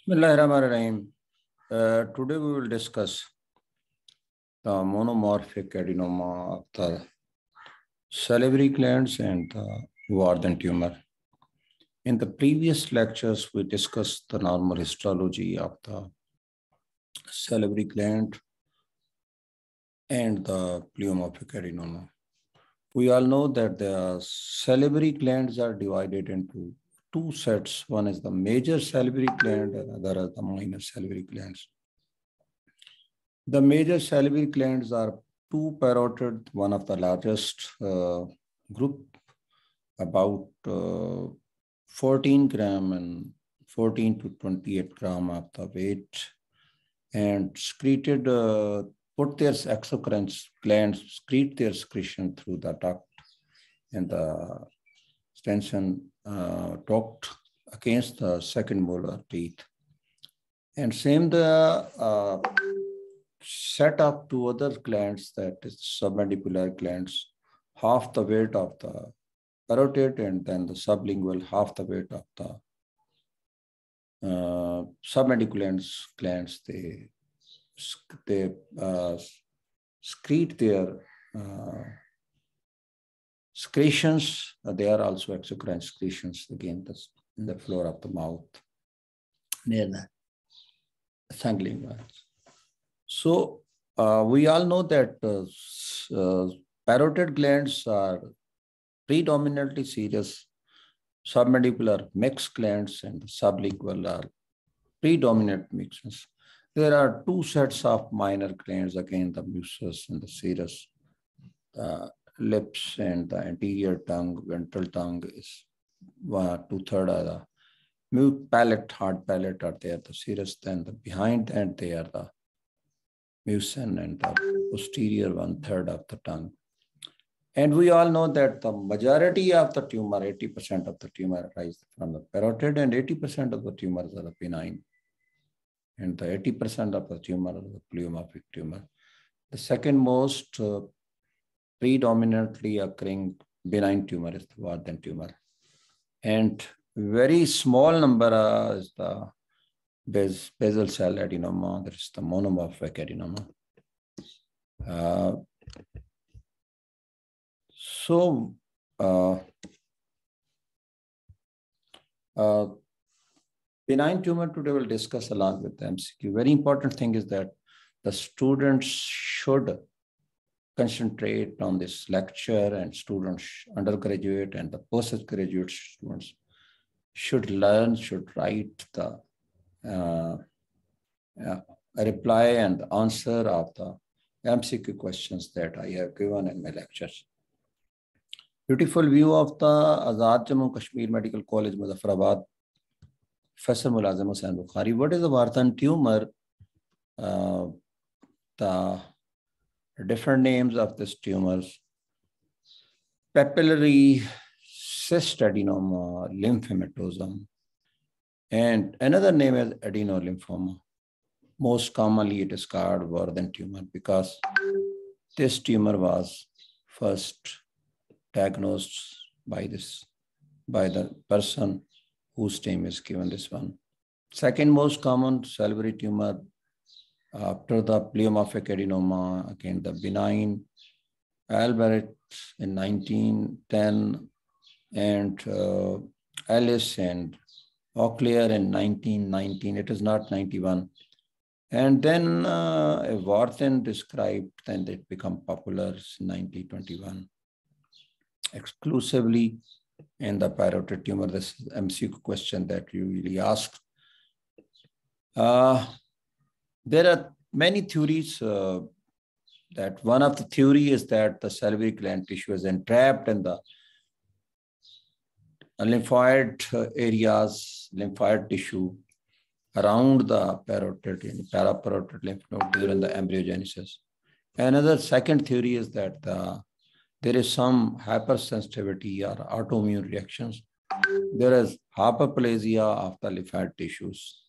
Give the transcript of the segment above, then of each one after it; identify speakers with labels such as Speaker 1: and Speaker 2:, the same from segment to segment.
Speaker 1: Bismillahirrahmanirrahim. Today we will discuss the monomorphic adenoma of the salivary glands and the Warthin tumor. In the previous lectures, we discussed the normal histology of the salivary gland and the pleomorphic adenoma. We all know that the salivary glands are divided into two sets. One is the major salivary gland and the other are the minor salivary glands. The major salivary glands are two parotid, one of the largest group, about 14 gram and 14 to 28 gram of the weight, and secreted, put their exocrine glands, secrete their secretion through the duct and the extension duct against the second molar teeth. And same the set of two other glands, that is submandibular glands, half the weight of the parotid, and then the sublingual half the weight of the submandibular glands. They secrete their secretions. They are also exocrine secretions, again, in the floor of the mouth, near the sublingual. So we all know that parotid glands are predominantly serous, submandibular mixed glands, and the sublingual are predominant mixes. There are two sets of minor glands, again, the mucus and the serous. The lips and the anterior tongue, ventral tongue is 2/3 of the mute palate, hard palate are there, the serous. Then behind that they are the mucin and the posterior 1/3 of the tongue. And we all know that the majority of the tumor, 80% of the tumor, arises from the parotid, and 80% of the tumors are the benign. And the 80% of the tumor are the pleomorphic tumor. The second most predominantly occurring benign tumor is the Warthin tumor. And very small number is the basal cell adenoma, that is the monomorphic adenoma. Benign tumor today we'll discuss along with the MCQ. Very important thing is that the students should concentrate on this lecture, and students, undergraduate and the postgraduate students, should learn, should write the reply and the answer of the MCQ questions that I have given in my lectures. Beautiful view of the Azad Jammu Kashmir Medical College, Muzaffarabad, Professor Mulazim Hussain Bukhari. What is the Warthin tumor? The different names of these tumors: papillary cystadenoma, lymphomatosum, and another name is adenolymphoma. Most commonly it is called Warthin tumor because this tumor was first diagnosed by the person whose name is given this one. Second most common salivary tumor after the pleomorphic adenoma, again the benign, Albert in 1910, and Ellis and Auclair in 1919. It is not 91. And then Warthin described, then it became popular in 1921. Exclusively in the parotid tumor. This is MCQ question that you really asked. There are many theories. That one of the theory is that the salivary gland tissue is entrapped in the lymphoid areas, lymphoid tissue around the parotid and periparotid lymph node during the embryogenesis. Another second theory is that there is some hypersensitivity or autoimmune reactions. There is hyperplasia of the lymphoid tissues.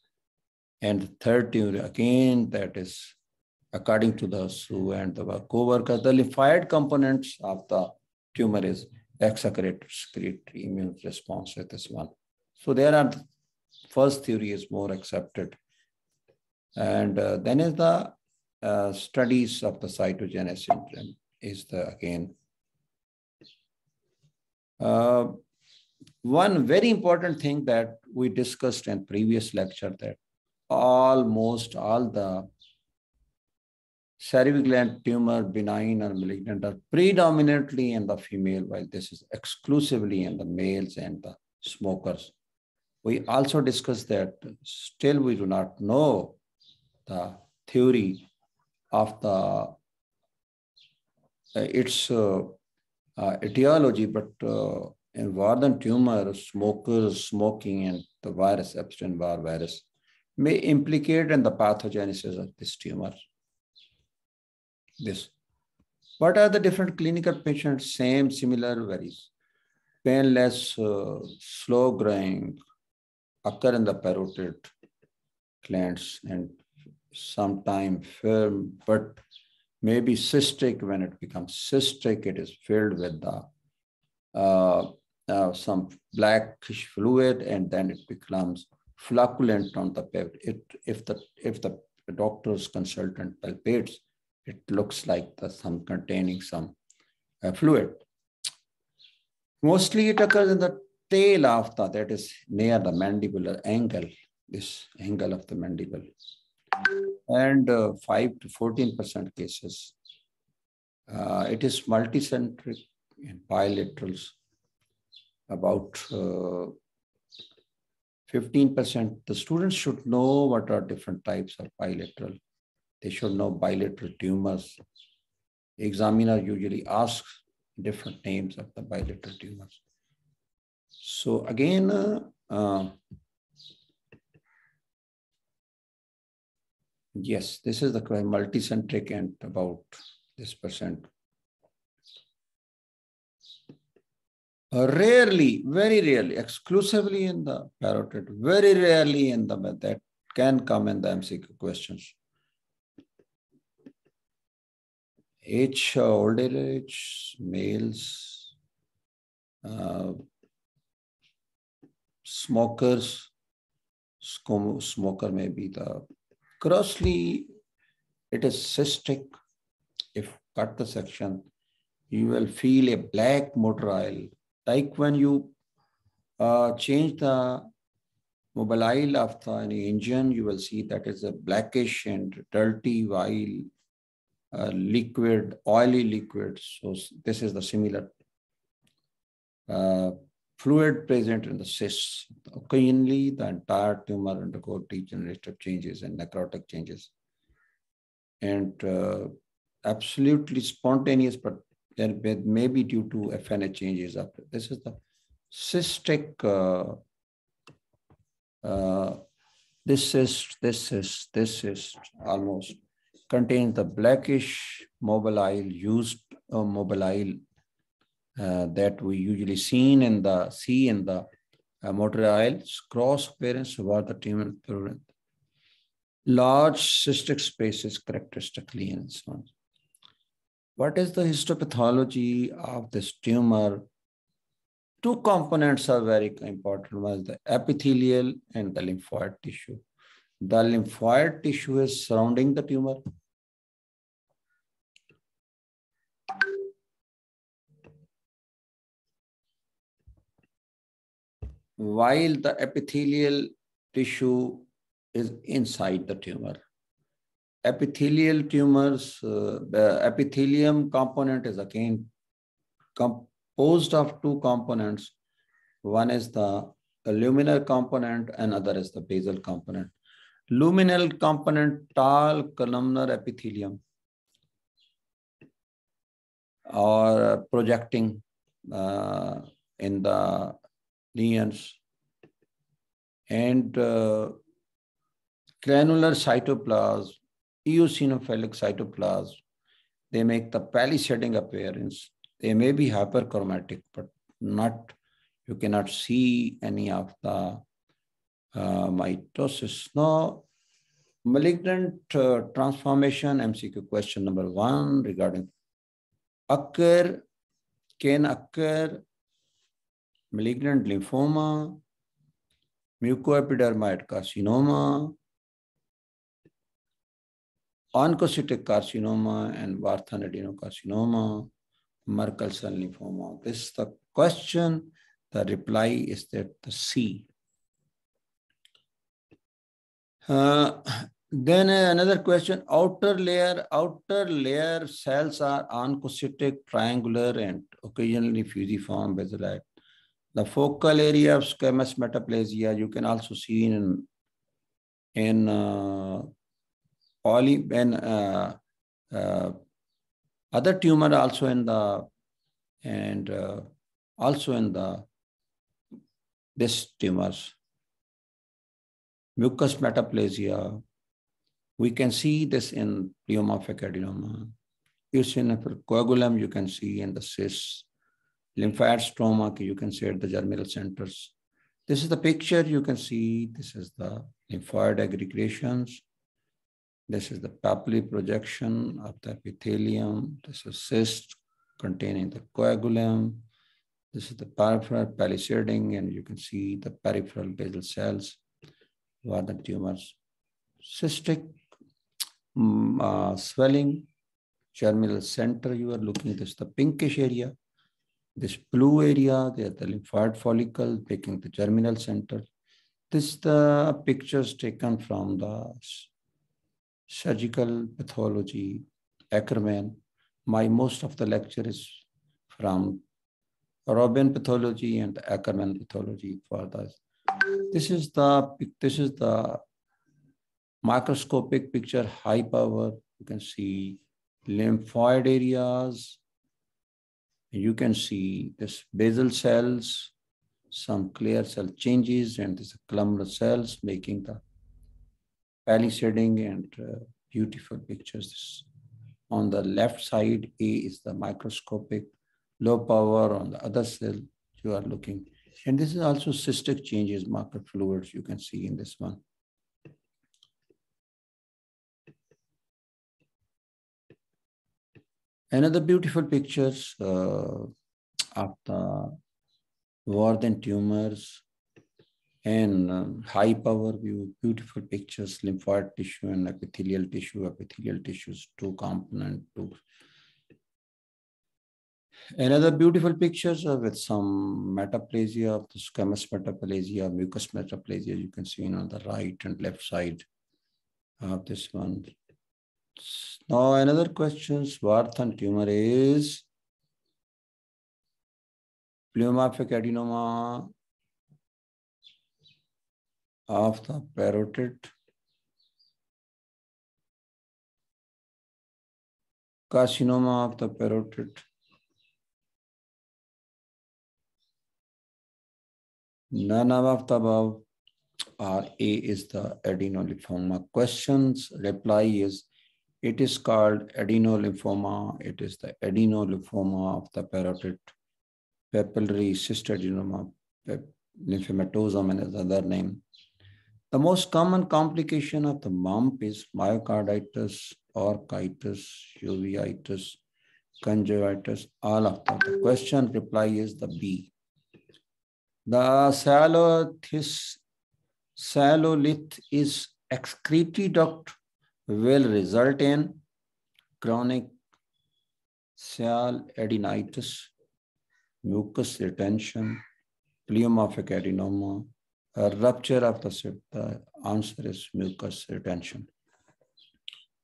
Speaker 1: And the third theory, again, that is according to the Su and the co-workers, the lymphoid components of the tumor is excretory immune response with this one. So there are first theory is more accepted. And then is the studies of the cytogenesis is the again. One very important thing that we discussed in previous lecture, that almost all the salivary gland tumor, benign or malignant, are predominantly in the female, while this is exclusively in the males and the smokers. We also discussed that still we do not know the theory of the its etiology, but in Warthin tumor, smokers, smoking, and the virus, Epstein-Barr virus, may implicate in the pathogenesis of this tumor. What are the different clinical patients? Same, similar, varies. Painless, slow growing, occur in the parotid glands, and sometimes firm, but maybe cystic. When it becomes cystic, it is filled with the some blackish fluid, and then it becomes flocculent on the pavement. If the doctor's consultant palpates, it looks like some containing some fluid. Mostly it occurs in the tail of that is near the mandibular angle, this angle of the mandible. And 5 to 14% cases. It is multicentric and bilaterals. About 15%. The students should know what are different types of bilateral. They should know bilateral tumors. The examiner usually asks different names of the bilateral tumors. So again, yes, this is the multicentric and about this percent. Rarely, very rarely, exclusively in the parotid, very rarely in the that can come in the MCQ questions. Age, older age, males, smokers, smoker may be the grossly, it is cystic. If cut the section, you will feel a black motor oil. Like when you change the mobile of the engine, you will see that is a blackish and dirty, while liquid, oily liquid. So this is the similar fluid present in the cysts. Occasionally, the entire tumor undergoes degenerative changes and necrotic changes. And absolutely spontaneous, but then may be due to FNA changes after. This is the cystic, this cyst almost contains the blackish mobile used mobile that we usually see in the motor oils, cross appearance over the tumor. Large cystic spaces characteristically and so on. What is the histopathology of this tumor? Two components are very important. One is the epithelial and the lymphoid tissue. The lymphoid tissue is surrounding the tumor. While the epithelial tissue is inside the tumor. Epithelial tumors, the epithelium component is again composed of two components. One is the luminal component and other is the basal component. Luminal component, tall columnar epithelium or projecting in the lesions, and granular cytoplasm, eosinophilic cytoplasm. They make the palisading appearance. They may be hyperchromatic, but not, you cannot see any of the mitosis. Now, malignant transformation, MCQ question number 1 regarding can occur malignant lymphoma mucoepidermoid carcinoma, oncocytic carcinoma, and Warthin adenocarcinoma, Merkel cell lymphoma. This is the question. The reply is that the C. Then another question, outer layer cells are oncocytic, triangular, and occasionally fusiform basal. The focal area of squamous metaplasia you can also see in other tumor also in the this tumors. Mucous metaplasia, we can see this in pleomorphic adenoma. Eosinophil coagulum you can see in the cysts. Lymphatic stroma you can see at the germinal centers. This is the picture you can see. This is the lymphoid aggregations. This is the papillary projection of the epithelium. This is cyst containing the coagulum. This is the peripheral palisading, and you can see the peripheral basal cells. Warthin tumors. Cystic swelling, germinal center you are looking at. This is the pinkish area. This blue area, they are the lymphoid follicle making the germinal center. This is the pictures taken from the surgical pathology, Ackerman. Most of the lecture is from Robin pathology and Ackerman pathology for this. This is the microscopic picture, high power. You can see lymphoid areas. You can see this basal cells, some clear cell changes, and this columnar cells making the palisading and beautiful pictures. On the left side, A is the microscopic, low power. On the other cell, you are looking. And this is also cystic changes, marker fluids you can see in this one. Another beautiful pictures of the Warthin tumors and high power view, beautiful pictures, lymphoid tissue and epithelial tissue. Epithelial tissue is two component. Another beautiful pictures with some metaplasia of the squamous metaplasia, mucous metaplasia you can see on the right and left side of this one. Now another question, Warthin tumor is pleomorphic adenoma of the parotid, carcinoma of the parotid, none of the above, or A is the adenolymphoma. Questions, reply is, it is called adenolymphoma. It is the adenolymphoma of the parotid, papillary cystadenoma, lymphomatosum and another name. The most common complication of the bump is myocarditis, orchitis, uveitis, conjunctivitis, all of them. The question reply is the B. The salolith is excretory duct will result in chronic sialadenitis, mucus retention, pleomorphic adenoma, a rupture of the septa. The answer is mucus retention.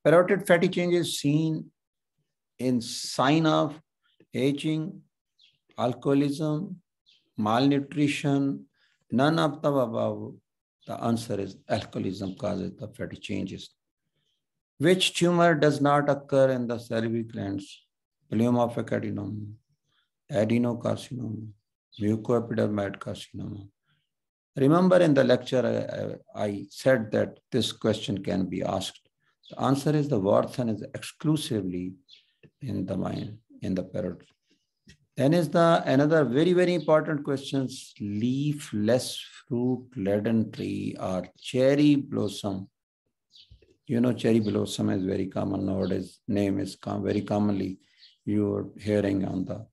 Speaker 1: Parotid fatty changes seen in sign of aging, alcoholism, malnutrition, none of the above. The answer is alcoholism causes the fatty changes. Which tumor does not occur in the salivary glands? Pleomorphic adenoma, adenocarcinoma, mucoepidermoid carcinoma. Remember in the lecture, I said that this question can be asked. The answer is the Warthin is exclusively in the mind, in the parotid. Then is the another very, very important questions, leafless fruit laden tree or cherry blossom. You know, cherry blossom is very common nowadays. Name is very commonly you're hearing on the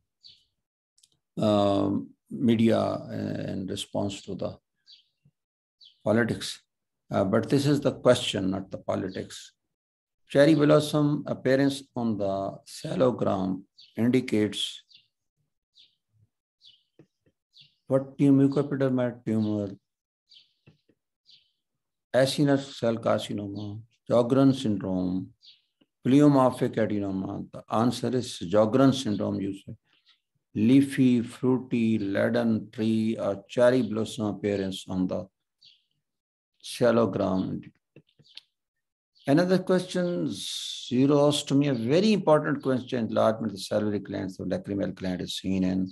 Speaker 1: media in response to the politics. But this is the question, not the politics. Cherry blossom appearance on the sallogram indicates what mucoepidermal tumor, acinar cell carcinoma, Sjogren syndrome, pleomorphic adenoma. The answer is Sjogren syndrome. You say leafy, fruity, leaden tree or cherry blossom appearance on the sallogram. Another question, xerostomy, a very important question. Enlargement of the salivary glands, the lacrimal gland is seen in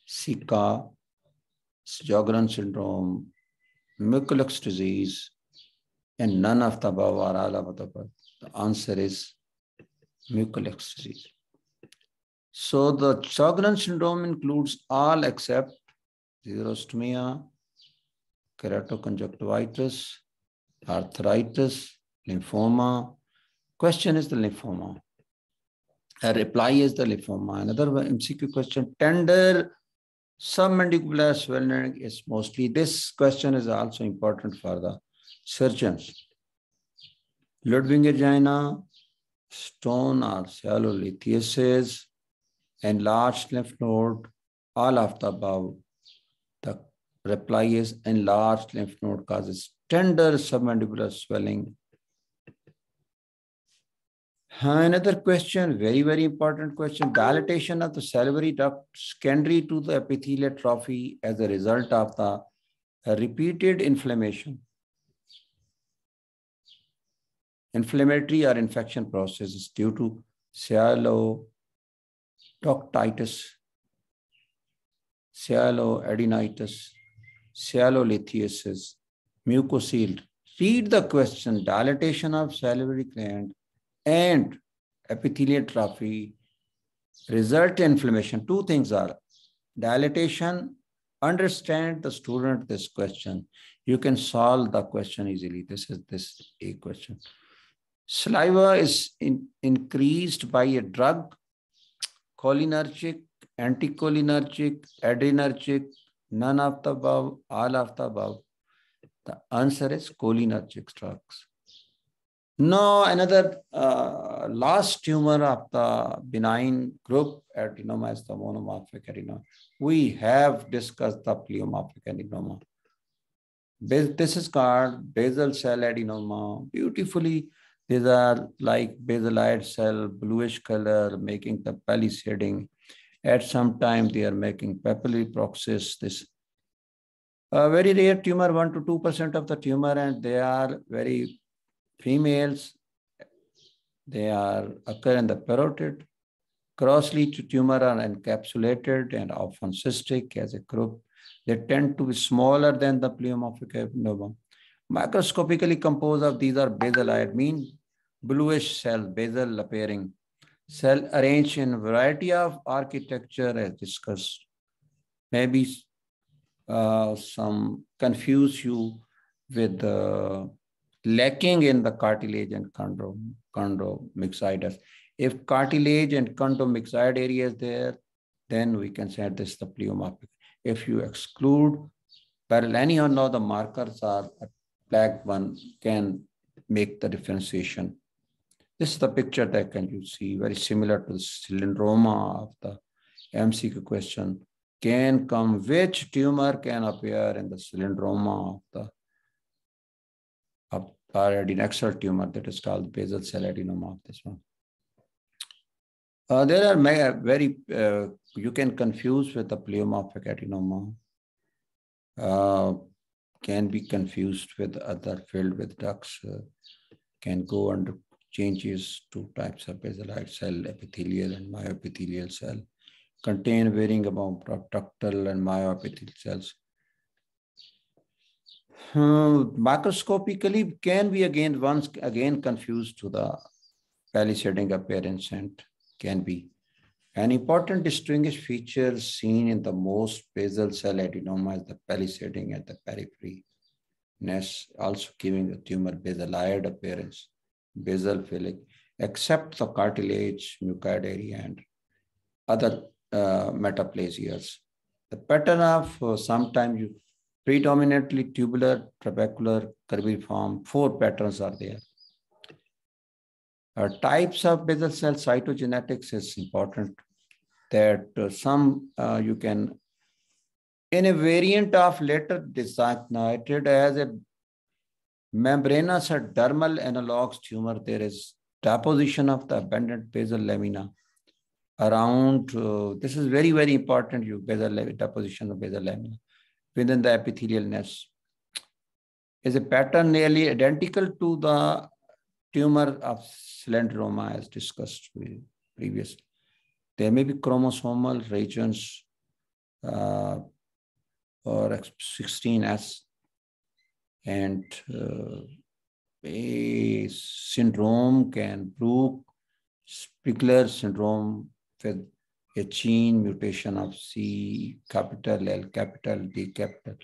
Speaker 1: Zika, Sjogren syndrome, Mucolex disease, and none of the above or all of the above. The answer is Mucolex disease. So the Sjogren syndrome includes all except xerostomia, keratoconjunctivitis, arthritis, lymphoma. Question is the lymphoma. A reply is the lymphoma. Another MCQ question, tender submandibular swelling is mostly. This question is also important for the surgeons. Ludwigangina, stone or shallow lithiasis, enlarged lymph node, all of the above. The reply is enlarged lymph node causes tender submandibular swelling. Another question, very, very important question. Dilatation of the salivary duct secondary to the epithelial atrophy as a result of the repeated inflammation. Inflammatory or infection processes due to cyanoductitis, cyanoadenitis, cyalolithiasis, mucocele. Read the question, dilatation of salivary gland and epithelial atrophy result in inflammation. Two things are dilatation. Understand the student this question. You can solve the question easily. This is a question. Saliva is increased by a drug, cholinergic, anticholinergic, adrenergic, none of the above, all of the above. The answer is cholinergic drugs. No, another last tumor of the benign group adenoma is the monomorphic adenoma. We have discussed the pleomorphic adenoma. This is called basal cell adenoma. Beautifully, these are like basalite cell, bluish color, making the palisading. At some time, they are making papilliferum. This very rare tumor, 1 to 2% of the tumor, and they are very females. They occur in the parotid. Cross-leaf tumor are encapsulated and often cystic as a group. They tend to be smaller than the pleomorphic adenoma. Microscopically composed of these are basalite, mean bluish cell, basal appearing. Cell arranged in a variety of architecture as discussed. Maybe some confuse you with the lacking in the cartilage and chondromyxidus. If cartilage and chondromyxide area is there, then we can say this is the pleomorphic. If you exclude parallel or no, the markers are a black one can make the differentiation. This is the picture that can you see, very similar to the cylindroma of the MCQ question. Can come, which tumor can appear in the cylindroma of the adnexal tumor that is called basal cell adenoma of this one. There are very, you can confuse with the pleomorphic adenoma. Can be confused with other filled with ducts, can go under changes two types of basalite cell, epithelial and myoepithelial cell, contain varying amount of ductal and myoepithelial cells. Macroscopically can be once again confused to the palisading appearance and can be. An important distinguished feature seen in the most basal cell adenoma is the palisading at the periphery, also giving the tumor basalide appearance, basalphilic, except the cartilage, mucoid area, and other metaplasias. The pattern of sometimes you Predominantly tubular, trabecular, curviform. 4 patterns are there. Types of basal cell cytogenetics is important. That some you can, in a variant of later designated as a membranous or dermal analogs tumor, there is deposition of the abundant basal lamina around, this is very, very important, deposition of basal lamina within the epithelial nest. Is a pattern nearly identical to the tumor of cystadenoma as discussed previously. There may be chromosomal regions or 16S, and a syndrome can prove Spiegler syndrome with a gene mutation of C capital, L capital, D capital,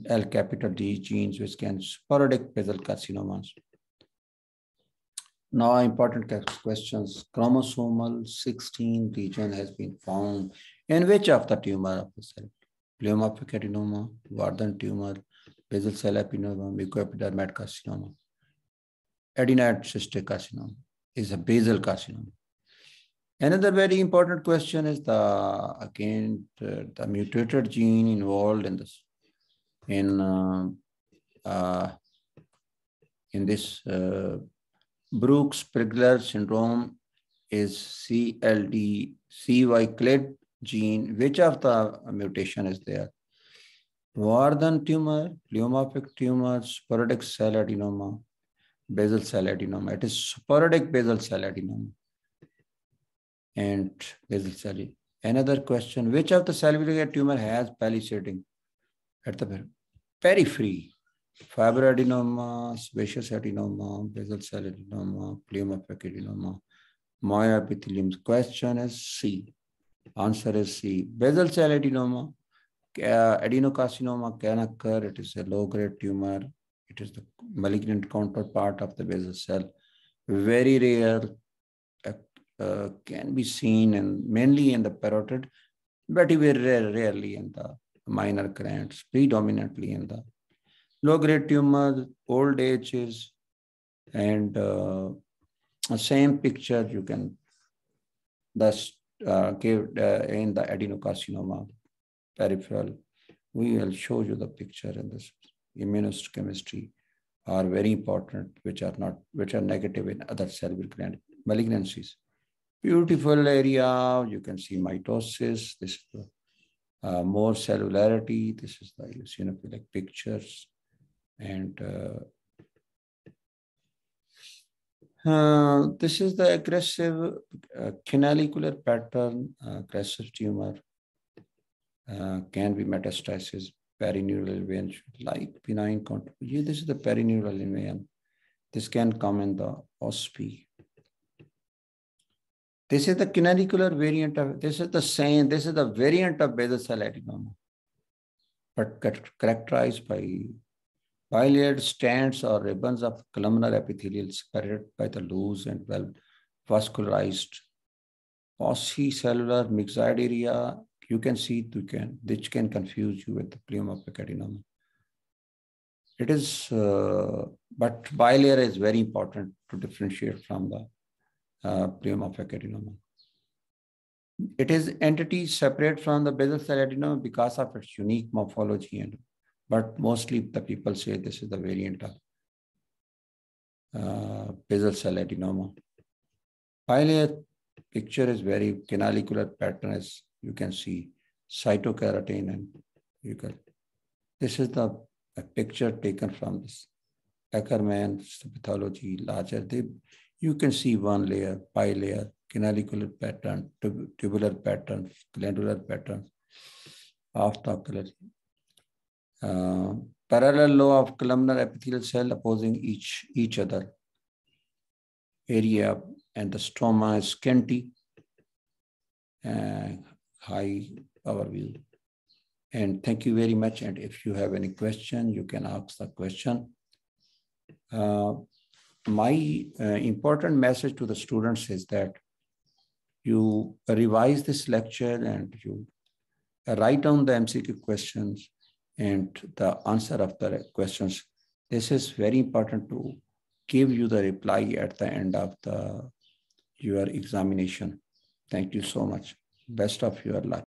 Speaker 1: L capital D genes, which can sporadic basal carcinomas. Now, important questions. Chromosomal 16 region has been found in which of the tumor of the cell? Pleomorphic adenoma, Warthin tumor, basal cell epinoma, mucoepidermal carcinoma. Adenoid cystic carcinoma is a basal carcinoma. Another very important question is the mutated gene involved in this. In this Brooks-Spiegler syndrome is CLD, CY-CLID gene. Which of the mutation is there? Warthin tumor, pleomorphic tumor, sporadic cell adenoma, basal cell adenoma. It is sporadic basal cell adenoma and basal cell. Another question, which of the salivary tumor has palisading at the periphery? Fibroadenoma, sebaceous adenoma, basal cell adenoma, pleomorphic adenoma, myoepithelium. Question is C. Answer is C. Basal cell adenoma, adenocarcinoma can occur. It is a low-grade tumor. It is the malignant counterpart of the basal cell. Very rare, can be seen mainly in the parotid, but very rarely in the minor glands, predominantly in the low-grade tumor, old ages, and same picture you can thus give in the adenocarcinoma peripheral. We will show you the picture in this. Immunohistochemistry are very important, which are negative in other salivary gland malignancies. Beautiful area. You can see mitosis. This is the more cellularity. This is the eosinophilic pictures. And this is the aggressive canalicular pattern, aggressive tumor. Can be metastasis, perineural vein, like benign contribution. This is the perineural vein. This can come in the OSP. This is the canalicular variant of, this is the same, this is the variant of basal cell adenoma, but characterized by bilateral stands or ribbons of columnar epithelial separated by the loose and well vascularized ossicellular myxoid area. You can see, which can confuse you with the pleomorphic adenoma. It is, but bilayer is very important to differentiate from the pleomorphic adenoma. It is entity separate from the basal cell adenoma because of its unique morphology, but mostly the people say this is the variant of basal cell adenoma. Bilayer picture is very canalicular pattern, as you can see, cytokeratin, and this is the picture taken from this Ackerman Pathology, larger. You can see one layer, bilayer, canalicular pattern, tubular pattern, glandular pattern of the ocular. Parallel row of columnar epithelial cell opposing each other area, and the stroma is scanty, high overview. And thank you very much. And if you have any question, you can ask the question. My important message to the students is that you revise this lecture and you write down the MCQ questions. and the answer of the questions. This is very important to give you the reply at the end of your examination. Thank you so much. Best of your luck.